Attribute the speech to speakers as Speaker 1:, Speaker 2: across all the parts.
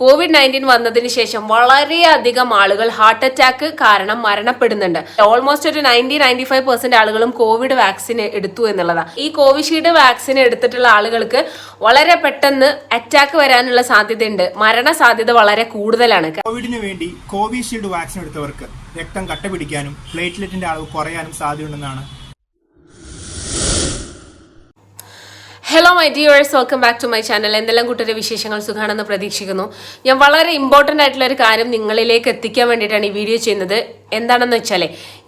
Speaker 1: COVID-19 വന്നതിന് ശേഷം വളരെയധികം ആളുകൾ ഹാർട്ട് അറ്റാക്ക് കാരണം മരണപ്പെടുന്നുണ്ട്. ഓൾമോസ്റ്റ് ഒരു 90-95% ആളുകളും കോവിഡ് വാക്സിൻ എടുത്തു എന്നുള്ളതാണ്. ഈ കോവിഷീൽഡ് വാക്സിൻ എടുത്തിട്ടുള്ള ആളുകൾക്ക് വളരെ പെട്ടെന്ന് അറ്റാക്ക് വരാനുള്ള സാധ്യതയുണ്ട്. മരണ സാധ്യത വളരെ കൂടുതലാണ്.
Speaker 2: കോവിഡിന് വേണ്ടി കോവിഷീൽഡ് വാക്സിൻ എടുത്തവർക്ക് രക്തം കട്ട പിടിക്കാനും പ്ലേറ്റ്ലെറ്റിന്റെ അളവ് കുറയാനും സാധ്യതയുണ്ടെന്നാണ്.
Speaker 1: Hello my dears, welcome back to my channel. എന്തെല്ലാം കൂട്ടരുടെ വിശേഷങ്ങൾ സുഖമാണെന്ന് പ്രതീക്ഷിക്കുന്നു. ഞാൻ വളരെ ഇമ്പോർട്ടൻ്റ് ആയിട്ടുള്ള ഒരു കാര്യം നിങ്ങളിലേക്ക് എത്തിക്കാൻ വേണ്ടിയിട്ടാണ് ഈ വീഡിയോ ചെയ്യുന്നത്. എന്താണെന്ന് വെച്ചാൽ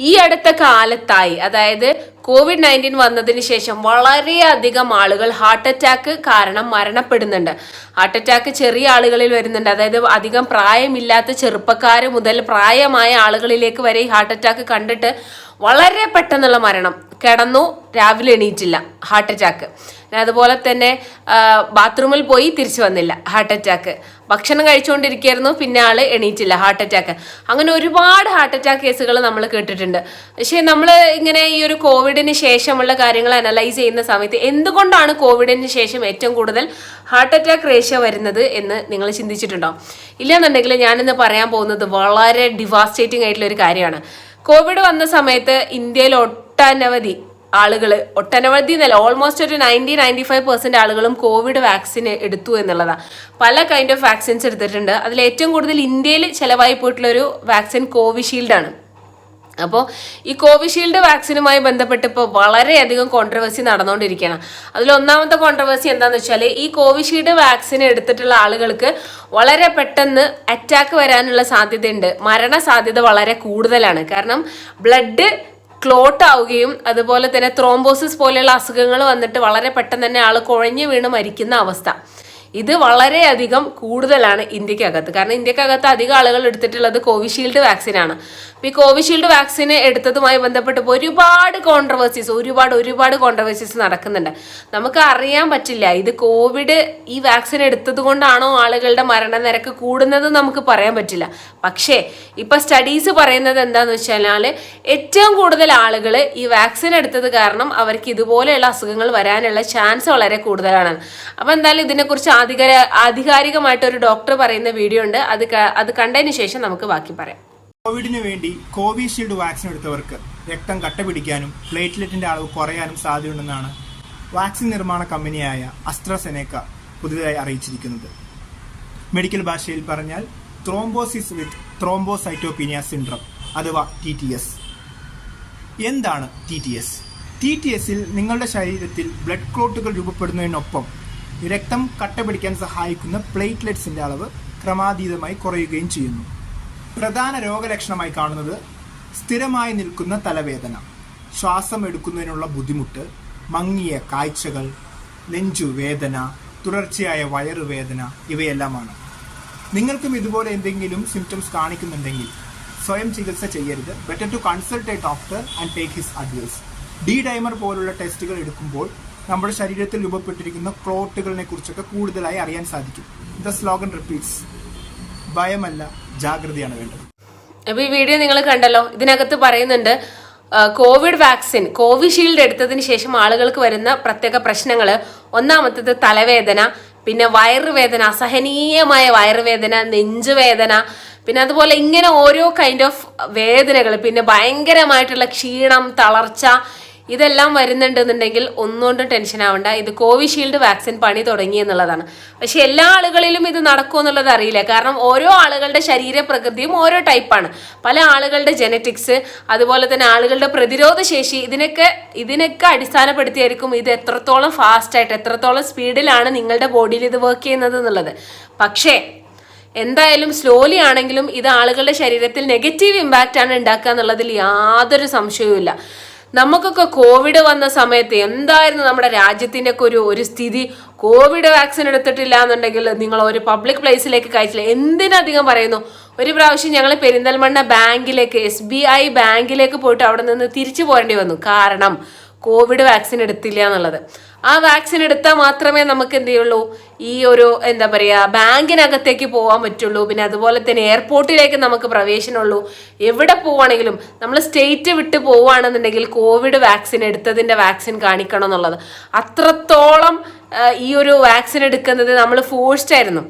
Speaker 1: ഈ അടുത്ത കാലത്തായി, അതായത് COVID-19 വന്നതിന് ശേഷം വളരെയധികം ആളുകൾ ഹാർട്ട് അറ്റാക്ക് കാരണം മരണപ്പെടുന്നുണ്ട്. ഹാർട്ട് അറ്റാക്ക് ചെറിയ ആളുകളിൽ വരുന്നുണ്ട്. അതായത് അധികം പ്രായമില്ലാത്ത ചെറുപ്പക്കാർ മുതൽ പ്രായമായ ആളുകളിലേക്ക് വരെ ഈ ഹാർട്ട് അറ്റാക്ക് കണ്ടിട്ട് വളരെ പെട്ടെന്നുള്ള മരണം. കിടന്നു, രാവിലെ എണീറ്റില്ല, ഹാർട്ട് അറ്റാക്ക്. അതുപോലെ തന്നെ ബാത്റൂമിൽ പോയി തിരിച്ചു വന്നില്ല, ഹാർട്ട് അറ്റാക്ക്. ഭക്ഷണം കഴിച്ചുകൊണ്ടിരിക്കുകയായിരുന്നു, പിന്നെ ആള് എണീറ്റില്ല, ഹാർട്ട് അറ്റാക്ക്. അങ്ങനെ ഒരുപാട് ഹാർട്ട് അറ്റാക്ക് കേസുകൾ നമ്മൾ കേട്ടിട്ടുണ്ട്. പക്ഷേ നമ്മൾ ഇങ്ങനെ ഈ ഒരു കോവിഡിന് ശേഷമുള്ള കാര്യങ്ങൾ അനലൈസ് ചെയ്യുന്ന സമയത്ത് എന്തുകൊണ്ടാണ് കോവിഡിന് ശേഷം ഏറ്റവും കൂടുതൽ ഹാർട്ട് അറ്റാക്ക് റേഷ്യോ വരുന്നത് എന്ന് നിങ്ങൾ ചിന്തിച്ചിട്ടുണ്ടോ? ഇല്ലാന്നുണ്ടെങ്കിൽ ഞാനിന്ന് പറയാൻ പോകുന്നത് വളരെ ഡിവാസ്റ്റേറ്റിംഗ് ആയിട്ടുള്ള ഒരു കാര്യമാണ്. കോവിഡ് വന്ന സമയത്ത് ഇന്ത്യയിൽ ഒട്ടനവധി എന്നല്ല, ഓൾമോസ്റ്റ് ഒരു 90-95% ആളുകളും കോവിഡ് വാക്സിൻ എടുത്തു എന്നുള്ളതാണ്. പല കൈൻഡ് ഓഫ് വാക്സിൻസ് എടുത്തിട്ടുണ്ട്. അതിൽ ഏറ്റവും കൂടുതൽ ഇന്ത്യയിൽ ചിലവായി പോയിട്ടുള്ളൊരു വാക്സിൻ കോവിഷീൽഡ് ആണ്. അപ്പോൾ ഈ കോവിഷീൽഡ് വാക്സിനുമായി ബന്ധപ്പെട്ട് ഇപ്പോൾ വളരെയധികം കോൺട്രവേഴ്സി നടന്നുകൊണ്ടിരിക്കുകയാണ്. അതിലൊന്നാമത്തെ കോൺട്രവേഴ്സി എന്താണെന്ന് വെച്ചാൽ, ഈ കോവിഷീൽഡ് വാക്സിൻ എടുത്തിട്ടുള്ള ആളുകൾക്ക് വളരെ പെട്ടെന്ന് അറ്റാക്ക് വരാനുള്ള സാധ്യതയുണ്ട്. മരണ സാധ്യത വളരെ കൂടുതലാണ്. കാരണം ബ്ലഡ് ക്ലോട്ട് ആവുകയും അതുപോലെ തന്നെ ത്രോംബോസിസ് പോലെയുള്ള അസുഖങ്ങൾ വന്നിട്ട് വളരെ പെട്ടെന്ന് തന്നെ ആൾ കുഴഞ്ഞു വീണ് മരിക്കുന്ന അവസ്ഥ. ഇത് വളരെയധികം കൂടുതലാണ് ഇന്ത്യക്കകത്ത്. കാരണം ഇന്ത്യക്കകത്ത് അധികം ആളുകൾ എടുത്തിട്ടുള്ളത് കോവിഷീൽഡ് വാക്സിനാണ്. അപ്പോൾ ഈ കോവിഷീൽഡ് വാക്സിൻ എടുത്തതുമായി ബന്ധപ്പെട്ട് ഒരുപാട് കോൺട്രവേഴ്സീസ് നടക്കുന്നുണ്ട്. നമുക്ക് അറിയാൻ പറ്റില്ല ഇത് കോവിഡ് ഈ വാക്സിൻ എടുത്തത് കൊണ്ടാണോ ആളുകളുടെ മരണനിരക്ക് കൂടുന്നത് നമുക്ക് പറയാൻ പറ്റില്ല. പക്ഷേ ഇപ്പൊ സ്റ്റഡീസ് പറയുന്നത് എന്താന്ന് വെച്ചാൽ ഏറ്റവും കൂടുതൽ ആളുകൾ ഈ വാക്സിൻ എടുത്തത് കാരണം അവർക്ക് ഇതുപോലെയുള്ള അസുഖങ്ങൾ വരാനുള്ള ചാൻസ് വളരെ കൂടുതലാണ്. അപ്പൊ എന്തായാലും ഇതിനെക്കുറിച്ച് ആധികാരികമായിട്ട് ഒരു ഡോക്ടർ പറയുന്ന വീഡിയോ ഉണ്ട്. അത് കണ്ടതിന് ശേഷം നമുക്ക് ബാക്കി പറയാം.
Speaker 2: കോവിഡിന് വേണ്ടി കോവിഷീൽഡ് വാക്സിൻ എടുത്തവർക്ക് രക്തം കട്ട പിടിക്കാനും പ്ലേറ്റ്ലെറ്റിന്റെ അളവ് കുറയാനും സാധ്യതയുണ്ടെന്നാണ് വാക്സിൻ നിർമ്മാണ കമ്പനിയായ അസ്ട്രസെനേക്ക പുതുതായി അറിയിച്ചിരിക്കുന്നത്. മെഡിക്കൽ ഭാഷയിൽ പറഞ്ഞാൽ ത്രോംബോസിസ് വിത്ത് ത്രോംബോസൈറ്റോപീനിയ സിൻഡ്രം അഥവാ TTS. എന്താണ് TTS? TTSൽ നിങ്ങളുടെ ശരീരത്തിൽ ബ്ലഡ് ക്ലോട്ടുകൾ രൂപപ്പെടുന്നതിനൊപ്പം രക്തം കട്ട പിടിക്കാൻ സഹായിക്കുന്ന പ്ലേറ്റ്ലെറ്റ്സിന്റെ അളവ് ക്രമാതീതമായി കുറയുകയും ചെയ്യുന്നു. പ്രധാന രോഗലക്ഷണമായി കാണുന്നത് സ്ഥിരമായി നിൽക്കുന്ന തലവേദന, ശ്വാസം എടുക്കുന്നതിനുള്ള ബുദ്ധിമുട്ട്, മങ്ങിയ കാഴ്ചകൾ, നെഞ്ചുവേദന, തുടർച്ചയായ വയറുവേദന ഇവയെല്ലാമാണ്. നിങ്ങൾക്കും ഇതുപോലെ എന്തെങ്കിലും സിംറ്റംസ് കാണിക്കുന്നുണ്ടെങ്കിൽ സ്വയം ചികിത്സ ചെയ്യരുത്. Better to consult a doctor and take his advice. Dimer പോലുള്ള ടെസ്റ്റുകൾ എടുക്കുമ്പോൾ നമ്മുടെ ശരീരത്തിൽ രൂപപ്പെട്ടിരിക്കുന്ന ക്ലോട്ടുകളെ കുറിച്ചൊക്കെ കൂടുതലായി അറിയാൻ സാധിക്കും. ദ സ്ലോഗൻ റിപ്പീറ്റ്സ്: ഭയമല്ല, ജാഗ്രതയാണ് വേണ്ടത്.
Speaker 1: അപ്പൊ ഈ വീഡിയോ നിങ്ങൾ കണ്ടല്ലോ. ഇതിനകത്ത് പറയുന്നുണ്ട് കോവിഡ് വാക്സിൻ കോവിഷീൽഡ് എടുത്തതിന് ശേഷം ആളുകൾക്ക് വരുന്ന പ്രത്യേക പ്രശ്നങ്ങൾ. ഒന്നാമത്തേത് തലവേദന, പിന്നെ വയറുവേദന, അസഹനീയമായ വയറുവേദന, നെഞ്ചുവേദന, പിന്നെ അതുപോലെ ഇങ്ങനെ ഓരോ കൈൻഡ് ഓഫ് വേദനകൾ, പിന്നെ ഭയങ്കരമായിട്ടുള്ള ക്ഷീണം, തളർച്ച, ഇതെല്ലാം വരുന്നുണ്ടെന്നുണ്ടെങ്കിൽ ഒന്നുകൊണ്ടും ടെൻഷൻ ആവണ്ട. ഇത് കോവിഷീൽഡ് വാക്സിൻ പണി തുടങ്ങി എന്നുള്ളതാണ്. പക്ഷെ എല്ലാ ആളുകളിലും ഇത് നടക്കുമോ എന്നുള്ളത് അറിയില്ല. കാരണം ഓരോ ആളുകളുടെ ശരീരപ്രകൃതിയും ഓരോ ടൈപ്പാണ്. പല ആളുകളുടെ ജനറ്റിക്സ്, അതുപോലെ തന്നെ ആളുകളുടെ പ്രതിരോധ ശേഷി, ഇതിനൊക്കെ അടിസ്ഥാനപ്പെടുത്തിയായിരിക്കും ഇത് എത്രത്തോളം ഫാസ്റ്റായിട്ട്, എത്രത്തോളം സ്പീഡിലാണ് നിങ്ങളുടെ ബോഡിയിൽ ഇത് വർക്ക് ചെയ്യുന്നത് എന്നുള്ളത്. പക്ഷേ എന്തായാലും സ്ലോലി ആണെങ്കിലും ഇത് ആളുകളുടെ ശരീരത്തിൽ നെഗറ്റീവ് ഇമ്പാക്റ്റ് ആണ് ഉണ്ടാക്കുക എന്നുള്ളതിൽ യാതൊരു സംശയവുമില്ല. നമുക്കൊക്കെ കോവിഡ് വന്ന സമയത്ത് എന്തായിരുന്നു നമ്മുടെ രാജ്യത്തിൻ്റെ ഒക്കെ ഒരു സ്ഥിതി? കോവിഡ് വാക്സിൻ എടുത്തിട്ടില്ല എന്നുണ്ടെങ്കിൽ നിങ്ങൾ ഒരു പബ്ലിക് പ്ലേസിലേക്ക് കയറ്റില്ല. എന്തിനധികം പറയുന്നു, ഒരു പ്രാവശ്യം ഞങ്ങൾ പെരിന്തൽമണ്ണ ബാങ്കിലേക്ക്, SBI ബാങ്കിലേക്ക് പോയിട്ട് അവിടെ നിന്ന് തിരിച്ചു പോരേണ്ടി വന്നു. കാരണം കോവിഡ് വാക്സിൻ എടുത്തില്ല എന്നുള്ളത്. ആ വാക്സിൻ എടുത്താൽ മാത്രമേ നമുക്ക് എന്ത് ചെയ്യുള്ളൂ, ഈ ഒരു എന്താ പറയുക ബാങ്കിനകത്തേക്ക് പോകാൻ പറ്റുള്ളൂ. പിന്നെ അതുപോലെ തന്നെ എയർപോർട്ടിലേക്ക് നമുക്ക് പ്രവേശനമുള്ളൂ. എവിടെ പോവുകയാണെങ്കിലും നമ്മൾ സ്റ്റേറ്റ് വിട്ട് പോവുകയാണെന്നുണ്ടെങ്കിൽ കോവിഡ് വാക്സിൻ എടുത്തതിൻ്റെ വാക്സിൻ കാണിക്കണം എന്നുള്ളത്. അത്രത്തോളം ഈ ഒരു വാക്സിൻ എടുക്കുന്നത് നമ്മൾ ഫോഴ്സ്ഡ് ആയിരുന്നു.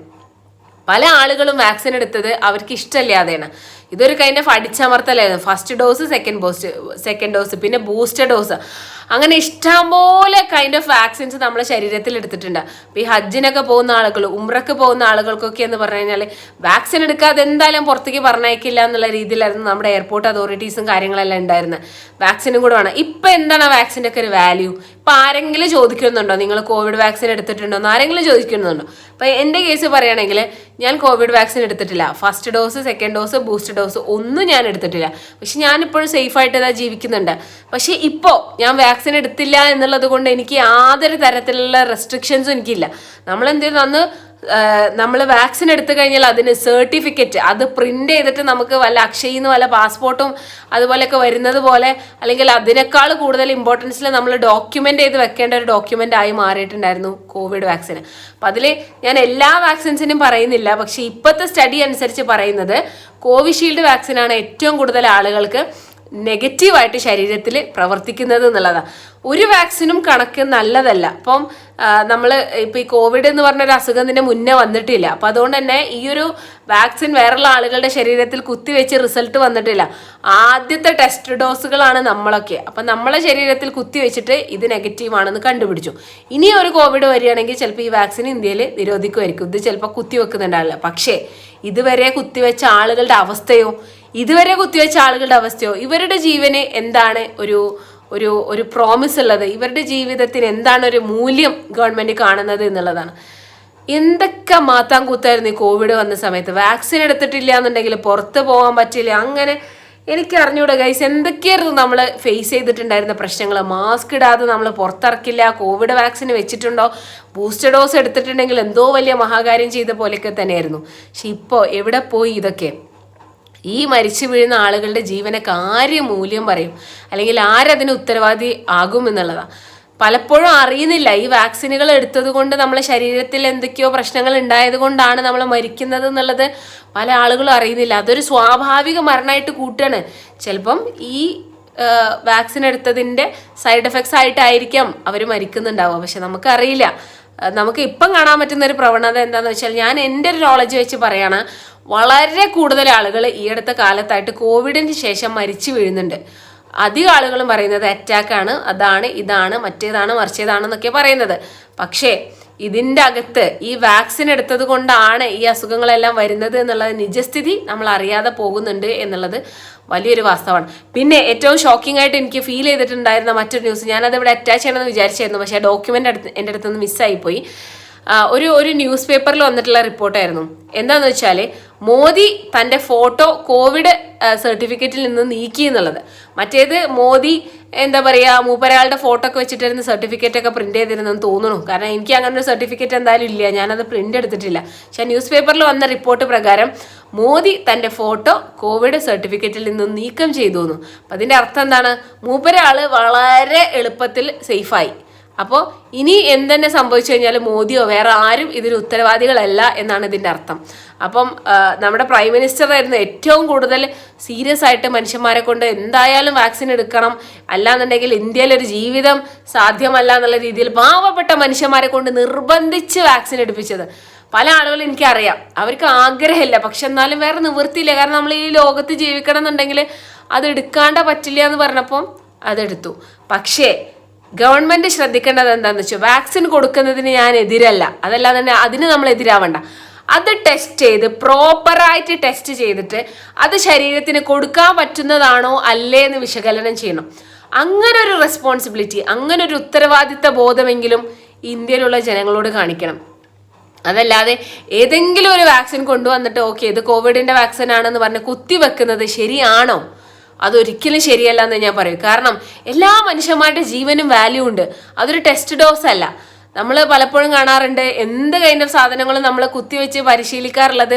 Speaker 1: പല ആളുകളും വാക്സിൻ എടുത്തത് അവർക്ക് ഇഷ്ടമില്ലാതെയാണ്. ഇതൊരു കൈൻഡ് ഓഫ് അടിച്ചമർത്തലായിരുന്നു. ഫസ്റ്റ് ഡോസ്, സെക്കൻഡ് ഡോസ്, പിന്നെ ബൂസ്റ്റർ ഡോസ്, അങ്ങനെ ഇഷ്ടംപോലെ കൈൻഡ് ഓഫ് വാക്സിൻസ് നമ്മളെ ശരീരത്തിൽ എടുത്തിട്ടുണ്ട്. അപ്പോൾ ഈ ഹജ്ജിനൊക്കെ പോകുന്ന ആളുകൾ, ഉംറക്ക് പോകുന്ന ആളുകൾക്കൊക്കെ എന്ന് പറഞ്ഞു കഴിഞ്ഞാൽ വാക്സിൻ എടുക്കാതെ എന്തായാലും പുറത്തേക്ക് പറഞ്ഞയക്കില്ല എന്നുള്ള രീതിയിലായിരുന്നു നമ്മുടെ എയർപോർട്ട് അതോറിറ്റീസും കാര്യങ്ങളെല്ലാം ഉണ്ടായിരുന്നത്. വാക്സിനും കൂടെ വേണം. ഇപ്പം എന്താണ് ആ വാക്സിൻ്റെ ഒക്കെ ഒരു വാല്യൂ? ഇപ്പം ആരെങ്കിലും ചോദിക്കുന്നുണ്ടോ നിങ്ങൾ കോവിഡ് വാക്സിൻ എടുത്തിട്ടുണ്ടോ എന്ന് ആരെങ്കിലും ചോദിക്കുന്നുണ്ടോ? അപ്പം എൻ്റെ കേസ് പറയുകയാണെങ്കിൽ ഞാൻ കോവിഡ് വാക്സിൻ എടുത്തിട്ടില്ല. First dose, second dose, booster dose ഒന്നും ഞാൻ എടുത്തിട്ടില്ല. പക്ഷെ ഞാനിപ്പോഴും സേഫായിട്ട് ഇതാ ജീവിക്കുന്നുണ്ട്. പക്ഷെ ഇപ്പോൾ ഞാൻ വാക്സിൻ എടുത്തില്ല എന്നുള്ളത് കൊണ്ട് എനിക്ക് യാതൊരു തരത്തിലുള്ള റെസ്ട്രിക്ഷൻസും എനിക്കില്ല. നമ്മളെന്ത് ചെയ്തു, അന്ന് നമ്മൾ വാക്സിൻ എടുത്തു കഴിഞ്ഞാൽ അതിന് സർട്ടിഫിക്കറ്റ് അത് പ്രിന്റ് ചെയ്തിട്ട് നമുക്ക് വല്ല അക്ഷയിൽ നിന്ന് വല്ല പാസ്പോർട്ടും അതുപോലെയൊക്കെ വരുന്നത് പോലെ, അല്ലെങ്കിൽ അതിനേക്കാൾ കൂടുതൽ ഇമ്പോർട്ടൻസിൽ നമ്മൾ ഡോക്യുമെന്റ് ചെയ്ത് വെക്കേണ്ട ഒരു ഡോക്യുമെന്റ് ആയി മാറിയിട്ടുണ്ടായിരുന്നു കോവിഡ് വാക്സിന്. അപ്പം അതിൽ ഞാൻ എല്ലാ വാക്സിൻസിനും പറയുന്നില്ല, പക്ഷെ ഇപ്പോഴത്തെ സ്റ്റഡി അനുസരിച്ച് പറയുന്നത് കോവിഷീൽഡ് വാക്സിനാണ് ഏറ്റവും കൂടുതൽ ആളുകൾക്ക് നെഗറ്റീവായിട്ട് ശരീരത്തിൽ പ്രവർത്തിക്കുന്നത് എന്നുള്ളതാണ്. ഒരു വാക്സിനും കണക്ക് നല്ലതല്ല. അപ്പം നമ്മൾ ഇപ്പം ഈ കോവിഡ് എന്ന് പറഞ്ഞൊരു അസുഖത്തിന് മുന്നേ വന്നിട്ടില്ല. അപ്പം അതുകൊണ്ട് തന്നെ ഈ ഒരു വാക്സിൻ വേറെയുള്ള ആളുകളുടെ ശരീരത്തിൽ കുത്തിവെച്ച് റിസൾട്ട് വന്നിട്ടില്ല. ആദ്യത്തെ ടെസ്റ്റ് ഡോസുകളാണ് നമ്മളൊക്കെ. അപ്പം നമ്മളെ ശരീരത്തിൽ കുത്തിവെച്ചിട്ട് ഇത് നെഗറ്റീവാണെന്ന് കണ്ടുപിടിച്ചു. ഇനി ഒരു കോവിഡ് വരികയാണെങ്കിൽ ചിലപ്പോൾ ഈ വാക്സിൻ ഇന്ത്യയിൽ നിരോധിക്കുമായിരിക്കും. ഇത് ചിലപ്പോൾ കുത്തിവെക്കുന്നുണ്ടാവില്ല. പക്ഷേ ഇതുവരെ കുത്തിവെച്ച ആളുകളുടെ അവസ്ഥയോ, ഇവരുടെ ജീവന് എന്താണ് ഒരു പ്രോമിസ് ഉള്ളത്, ഇവരുടെ ജീവിതത്തിന് എന്താണ് ഒരു മൂല്യം ഗവൺമെന്റ് കാണുന്നത് എന്നുള്ളതാണ്. എന്തൊക്കെ മാത്താൻ കൂത്തായിരുന്നു ഈ കോവിഡ് വന്ന സമയത്ത്. വാക്സിൻ എടുത്തിട്ടില്ല എന്നുണ്ടെങ്കിൽ പുറത്ത് പോകാൻ പറ്റില്ല. അങ്ങനെ എനിക്ക് അറിഞ്ഞൂടെ ഗൈസ്, എന്തൊക്കെയായിരുന്നു നമ്മൾ ഫേസ് ചെയ്തിട്ടുണ്ടായിരുന്ന പ്രശ്നങ്ങൾ. മാസ്ക് ഇടാതെ നമ്മൾ പുറത്തിറക്കില്ല. കോവിഡ് വാക്സിൻ വെച്ചിട്ടുണ്ടോ, ബൂസ്റ്റർ ഡോസ് എടുത്തിട്ടുണ്ടെങ്കിൽ എന്തോ വലിയ മഹാകാര്യം ചെയ്ത പോലെയൊക്കെ തന്നെയായിരുന്നു. പക്ഷെ ഇപ്പോൾ എവിടെ പോയി ഇതൊക്കെ? ഈ മരിച്ചു വീഴുന്ന ആളുകളുടെ ജീവനൊക്കെ ആര് മൂല്യം പറയും, അല്ലെങ്കിൽ ആരതിന് ഉത്തരവാദി ആകും എന്നുള്ളതാണ്. പലപ്പോഴും അറിയുന്നില്ല ഈ വാക്സിനുകൾ എടുത്തത് കൊണ്ട് നമ്മളെ ശരീരത്തിൽ എന്തൊക്കെയോ പ്രശ്നങ്ങൾ ഉണ്ടായത് കൊണ്ടാണ് നമ്മൾ മരിക്കുന്നത് എന്നുള്ളത് പല ആളുകളും അറിയുന്നില്ല. അതൊരു സ്വാഭാവിക മരണമായിട്ട് കൂട്ടാണ്. ചിലപ്പം ഈ വാക്സിൻ എടുത്തതിൻ്റെ സൈഡ് എഫക്ട്സ് ആയിട്ടായിരിക്കാം അവർ മരിക്കുന്നുണ്ടാവുക. പക്ഷെ നമുക്കറിയില്ല. നമുക്ക് ഇപ്പം കാണാൻ പറ്റുന്ന ഒരു പ്രവണത എന്താണെന്ന് വെച്ചാൽ, ഞാൻ എൻ്റെ ഒരു നോളജ് വെച്ച് പറയാണ്, വളരെ കൂടുതൽ ആളുകൾ ഈ അടുത്ത കാലത്തായിട്ട് കോവിഡിന് ശേഷം മരിച്ചു വീഴുന്നുണ്ട്. അധികം ആളുകളും പറയുന്നത് അറ്റാക്കാണ്, അതാണ്, ഇതാണ്, മറ്റേതാണ്, മറിച്ചേതാണെന്നൊക്കെ പറയുന്നത്. പക്ഷേ ഇതിൻ്റെ അകത്ത് ഈ വാക്സിൻ എടുത്തത് കൊണ്ടാണ് ഈ അസുഖങ്ങളെല്ലാം വരുന്നത് എന്നുള്ളത് നിജസ്ഥിതി നമ്മൾ അറിയാതെ പോകുന്നുണ്ട് എന്നുള്ളത് വലിയൊരു വാസ്തവമാണ്. പിന്നെ ഏറ്റവും ഷോക്കിംഗ് ആയിട്ട് എനിക്ക് ഫീൽ ചെയ്തിട്ടുണ്ടായിരുന്ന മറ്റൊരു ന്യൂസ്, ഞാനത് ഇവിടെ അറ്റാച്ച് ചെയ്യണമെന്ന് വിചാരിച്ചായിരുന്നു, പക്ഷേ ആ ഡോക്യുമെൻ്റ് എൻ്റെ അടുത്തുനിന്ന് മിസ്സായിപ്പോയി. ഒരു ന്യൂസ് പേപ്പറിൽ വന്നിട്ടുള്ള റിപ്പോർട്ടായിരുന്നു. എന്താന്ന് വെച്ചാൽ, മോദി തൻ്റെ ഫോട്ടോ കോവിഡ് സർട്ടിഫിക്കറ്റിൽ നിന്ന് നീക്കി എന്നുള്ളത്. മറ്റേത് മോദി എന്താ പറയുക, മൂപ്പരാളുടെ ഫോട്ടോ ഒക്കെ വെച്ചിട്ടായിരുന്നു സർട്ടിഫിക്കറ്റ് ഒക്കെ പ്രിന്റ് ചെയ്തിരുന്നെന്ന് തോന്നുന്നു. കാരണം എനിക്ക് അങ്ങനെ ഒരു സർട്ടിഫിക്കറ്റ് എന്തായാലും ഇല്ല, ഞാനത് പ്രിന്റ് എടുത്തിട്ടില്ല. പക്ഷെ ന്യൂസ് പേപ്പറിൽ വന്ന റിപ്പോർട്ട് പ്രകാരം മോദി തൻ്റെ ഫോട്ടോ കോവിഡ് സർട്ടിഫിക്കറ്റിൽ നിന്ന് നീക്കം ചെയ്തു എന്ന്. അപ്പം അതിൻ്റെ അർത്ഥം എന്താണ്? മൂപ്പരാള് വളരെ എളുപ്പത്തിൽ സേഫായി. അപ്പോൾ ഇനി എന്തെന്നെ സംഭവിച്ചു കഴിഞ്ഞാൽ മോദിയോ വേറെ ആരും ഇതിന് ഉത്തരവാദികളല്ല എന്നാണ് ഇതിൻ്റെ അർത്ഥം. അപ്പം നമ്മുടെ പ്രൈം മിനിസ്റ്റർ ആയിരുന്നു ഏറ്റവും കൂടുതൽ സീരിയസ് ആയിട്ട് മനുഷ്യന്മാരെ കൊണ്ട് എന്തായാലും വാക്സിൻ എടുക്കണം, അല്ലാന്നുണ്ടെങ്കിൽ ഇന്ത്യയിലൊരു ജീവിതം സാധ്യമല്ല എന്നുള്ള രീതിയിൽ പാവപ്പെട്ട മനുഷ്യന്മാരെ കൊണ്ട് നിർബന്ധിച്ച് വാക്സിൻ എടുപ്പിച്ചത്. പല ആളുകളും എനിക്കറിയാം, അവർക്ക് ആഗ്രഹമില്ല, പക്ഷെ എന്നാലും വേറെ നിവൃത്തിയില്ല. കാരണം നമ്മൾ ഈ ലോകത്ത് ജീവിക്കണം എന്നുണ്ടെങ്കിൽ അത് എടുക്കാണ്ട് പറ്റില്ല എന്ന് പറഞ്ഞപ്പോൾ അതെടുത്തു. പക്ഷേ ഗവൺമെന്റ് ശ്രദ്ധിക്കേണ്ടത് എന്താണെന്ന് വെച്ചാൽ, വാക്സിൻ കൊടുക്കുന്നതിന് ഞാൻ എതിരല്ല, അതല്ലാതെ തന്നെ അതിന് നമ്മൾ എതിരാവണ്ട. അത് ടെസ്റ്റ് ചെയ്ത് പ്രോപ്പറായിട്ട് ടെസ്റ്റ് ചെയ്തിട്ട് അത് ശരീരത്തിന് കൊടുക്കാൻ പറ്റുന്നതാണോ അല്ലേ എന്ന് വിശകലനം ചെയ്യണം. അങ്ങനെ ഒരു റെസ്പോൺസിബിലിറ്റി, അങ്ങനെ ഒരു ഉത്തരവാദിത്ത ബോധമെങ്കിലും ഇന്ത്യയിലുള്ള ജനങ്ങളോട് കാണിക്കണം. അതല്ലാതെ ഏതെങ്കിലും ഒരു വാക്സിൻ കൊണ്ടുവന്നിട്ട് ഓക്കെ ഇത് കോവിഡിന്റെ വാക്സിൻ ആണെന്ന് പറഞ്ഞ് കുത്തിവെക്കുന്നത് ശരിയാണോ? അതൊരിക്കലും ശരിയല്ല എന്ന് ഞാൻ പറയും. കാരണം എല്ലാ മനുഷ്യന്മാരുടെ ജീവനും വാല്യൂ ഉണ്ട്. അതൊരു ടെസ്റ്റ് ഡോസ് അല്ല. നമ്മൾ പലപ്പോഴും കാണാറുണ്ട് എന്ത് കൈൻഡ് ഓഫ് സാധനങ്ങളും നമ്മൾ കുത്തിവെച്ച് പരിശീലിക്കാറുള്ളത്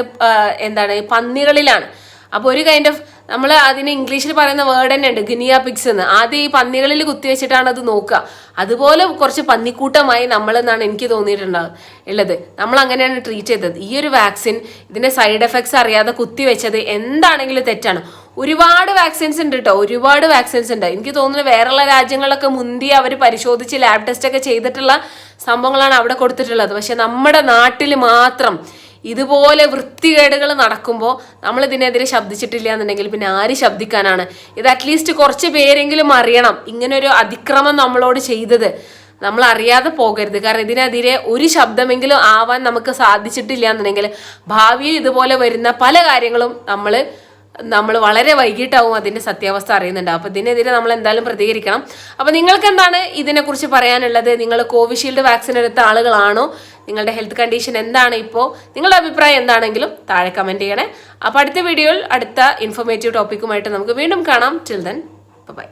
Speaker 1: എന്താണ്, പന്നികളിലാണ്. അപ്പോൾ ഒരു കൈൻഡ് ഓഫ് നമ്മൾ അതിന് ഇംഗ്ലീഷിൽ പറയുന്ന വേർഡ് തന്നെ ഉണ്ട്, ഗിനിയ പിഗ്സ് എന്ന്. ആദ്യം ഈ പന്നികളിൽ കുത്തിവെച്ചിട്ടാണ് അത് നോക്കുക. അതുപോലെ കുറച്ച് പന്നിക്കൂട്ടമായി നമ്മളെന്നാണ് എനിക്ക് തോന്നിയിട്ടുള്ളത്. നമ്മൾ അങ്ങനെയാണ് ട്രീറ്റ് ചെയ്തത്. ഈ ഒരു വാക്സിൻ ഇതിന്റെ സൈഡ് എഫക്ട്സ് അറിയാതെ കുത്തിവെച്ചത് എന്താണെങ്കിലും തെറ്റാണ്. ഒരുപാട് വാക്സിൻസ് ഉണ്ട് കേട്ടോ, ഒരുപാട് വാക്സിൻസ് ഉണ്ട്. എനിക്ക് തോന്നുന്നു വേറെയുള്ള രാജ്യങ്ങളിലൊക്കെ മുന്തി അവർ പരിശോധിച്ച് ലാബ് ടെസ്റ്റ് ഒക്കെ ചെയ്തിട്ടുള്ള സംഭവങ്ങളാണ് അവിടെ കൊടുത്തിട്ടുള്ളത്. പക്ഷെ നമ്മുടെ നാട്ടിൽ മാത്രം ഇതുപോലെ വൃത്തികേടുകൾ നടക്കുമ്പോൾ നമ്മൾ ഇതിനെതിരെ ശബ്ദിച്ചിട്ടില്ല എന്നുണ്ടെങ്കിൽ പിന്നെ ആര് ശബ്ദിക്കാനാണ്? ഇത് അറ്റ്ലീസ്റ്റ് കുറച്ച് പേരെങ്കിലും അറിയണം ഇങ്ങനെ ഒരു അതിക്രമം നമ്മളോട് ചെയ്തത്. നമ്മൾ അറിയാതെ പോകരുത്. കാരണം ഇതിനെതിരെ ഒരു ശബ്ദമെങ്കിലും ആവാൻ നമുക്ക് സാധിച്ചിട്ടില്ല എന്നുണ്ടെങ്കിൽ ഭാവിയിൽ ഇതുപോലെ വരുന്ന പല കാര്യങ്ങളും നമ്മൾ വളരെ വൈകിട്ടാവും അതിന്റെ സത്യാവസ്ഥ അറിയുന്നുണ്ട്. അപ്പൊ ഇതിനെതിരെ നമ്മൾ എന്തായാലും പ്രതികരിക്കണം. അപ്പൊ നിങ്ങൾക്ക് എന്താണ് ഇതിനെക്കുറിച്ച് പറയാനുള്ളത്? നിങ്ങൾ കോവിഷീൽഡ് വാക്സിൻ എടുത്ത ആളുകളാണോ? നിങ്ങളുടെ ഹെൽത്ത് കണ്ടീഷൻ എന്താണ് ഇപ്പോൾ? നിങ്ങളുടെ അഭിപ്രായം എന്താണെങ്കിലും താഴെ കമന്റ് ചെയ്യണേ. അപ്പൊ അടുത്ത വീഡിയോയിൽ അടുത്ത ഇൻഫോർമേറ്റീവ് ടോപ്പിക്കുമായിട്ട് നമുക്ക് വീണ്ടും കാണാം. Till then bye.